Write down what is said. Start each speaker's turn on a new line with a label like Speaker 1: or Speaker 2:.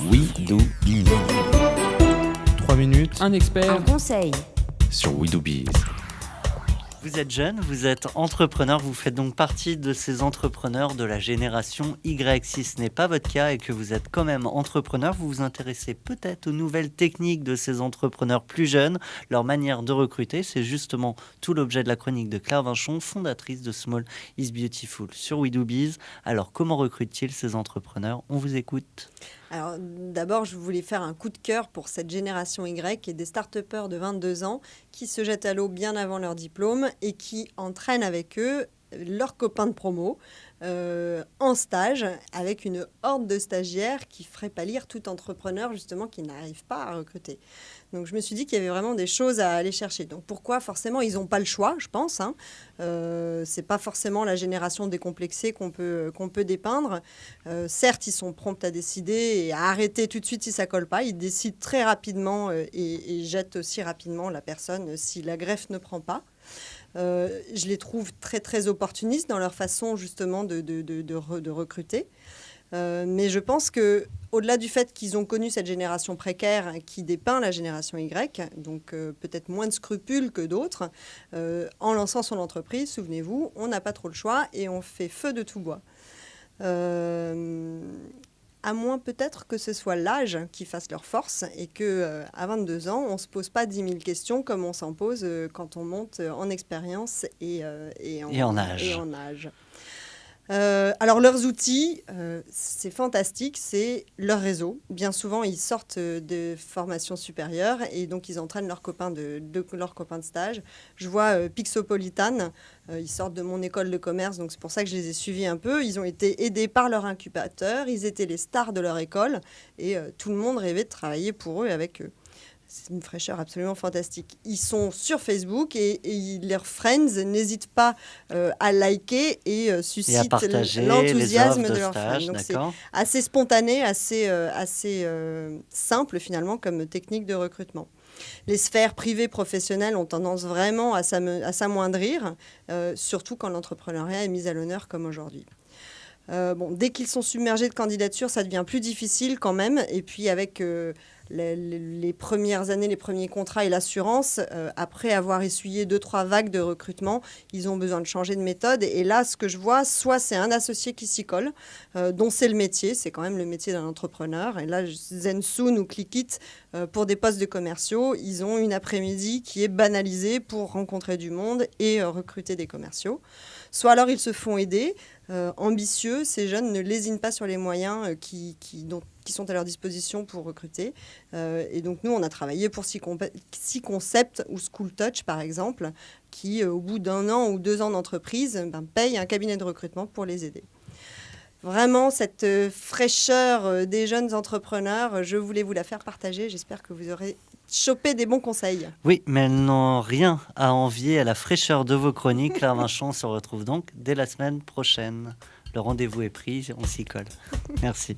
Speaker 1: We Do Biz.
Speaker 2: 3 minutes.
Speaker 3: Un expert.
Speaker 4: Un conseil.
Speaker 1: Sur We Do Biz.
Speaker 5: Vous êtes jeune, vous êtes entrepreneur, vous faites donc partie de ces entrepreneurs de la génération Y. Si ce n'est pas votre cas et que vous êtes quand même entrepreneur, vous vous intéressez peut-être aux nouvelles techniques de ces entrepreneurs plus jeunes, leur manière de recruter. C'est justement tout l'objet de la chronique de Claire Vinchon, fondatrice de Small is Beautiful sur We Do Biz. Alors comment recrutent-ils ces entrepreneurs? On vous écoute.
Speaker 6: Alors d'abord, je voulais faire un coup de cœur pour cette génération Y et des start-upers de 22 ans qui se jettent à l'eau bien avant leur diplôme et qui entraînent avec eux leurs copains de promo en stage avec une horde de stagiaires qui ferait pâlir tout entrepreneur justement qui n'arrive pas à recruter. Donc je me suis dit qu'il y avait vraiment des choses à aller chercher. Donc pourquoi forcément ils n'ont pas le choix, je pense. C'est pas forcément la génération décomplexée qu'on peut dépeindre. Certes, ils sont prompts à décider et à arrêter tout de suite si ça colle pas. Ils décident très rapidement et jettent aussi rapidement la personne si la greffe ne prend pas. Je les trouve très très opportunistes dans leur façon justement de recruter. Mais je pense que au-delà du fait qu'ils ont connu cette génération précaire qui dépeint la génération Y, donc peut-être moins de scrupules que d'autres, en lançant son entreprise, souvenez-vous, on n'a pas trop le choix et on fait feu de tout bois. À moins peut-être que ce soit l'âge qui fasse leur force et qu'à 22 ans, on ne se pose pas 10 000 questions comme on s'en pose quand on monte en expérience et en âge. Alors leurs outils, c'est fantastique, c'est leur réseau. Bien souvent, ils sortent de formations supérieures et donc ils entraînent leurs copains de stage. Je vois Pixopolitan, ils sortent de mon école de commerce, donc c'est pour ça que je les ai suivis un peu. Ils ont été aidés par leur incubateur, ils étaient les stars de leur école et tout le monde rêvait de travailler pour eux et avec eux. C'est une fraîcheur absolument fantastique. Ils sont sur Facebook et leurs friends n'hésitent pas à liker et suscitent l'enthousiasme de leurs friends. Donc c'est assez spontané, assez simple finalement comme technique de recrutement. Les sphères privées professionnelles ont tendance vraiment à s'amoindrir, surtout quand l'entrepreneuriat est mis à l'honneur comme aujourd'hui. Dès qu'ils sont submergés de candidatures, ça devient plus difficile quand même. Et puis avec les premières années, les premiers contrats et l'assurance, après avoir essuyé 2-3 vagues de recrutement, ils ont besoin de changer de méthode. Et là, ce que je vois, soit c'est un associé qui s'y colle, dont c'est le métier, c'est quand même le métier d'un entrepreneur. Et là, Zensoon ou Clickit, pour des postes de commerciaux, ils ont une après-midi qui est banalisée pour rencontrer du monde et recruter des commerciaux. Soit alors ils se font aider, ambitieux, ces jeunes ne lésinent pas sur les moyens qui sont à leur disposition pour recruter. Et donc nous, on a travaillé pour C-Concept ou School Touch, par exemple, qui, au bout d'1 an ou 2 ans d'entreprise, payent un cabinet de recrutement pour les aider. Vraiment, cette fraîcheur des jeunes entrepreneurs, je voulais vous la faire partager. J'espère que vous aurez chopé des bons conseils.
Speaker 5: Oui, mais elles n'ont rien à envier à la fraîcheur de vos chroniques. Claire Vinchon se retrouve donc dès la semaine prochaine. Le rendez-vous est pris, on s'y colle. Merci.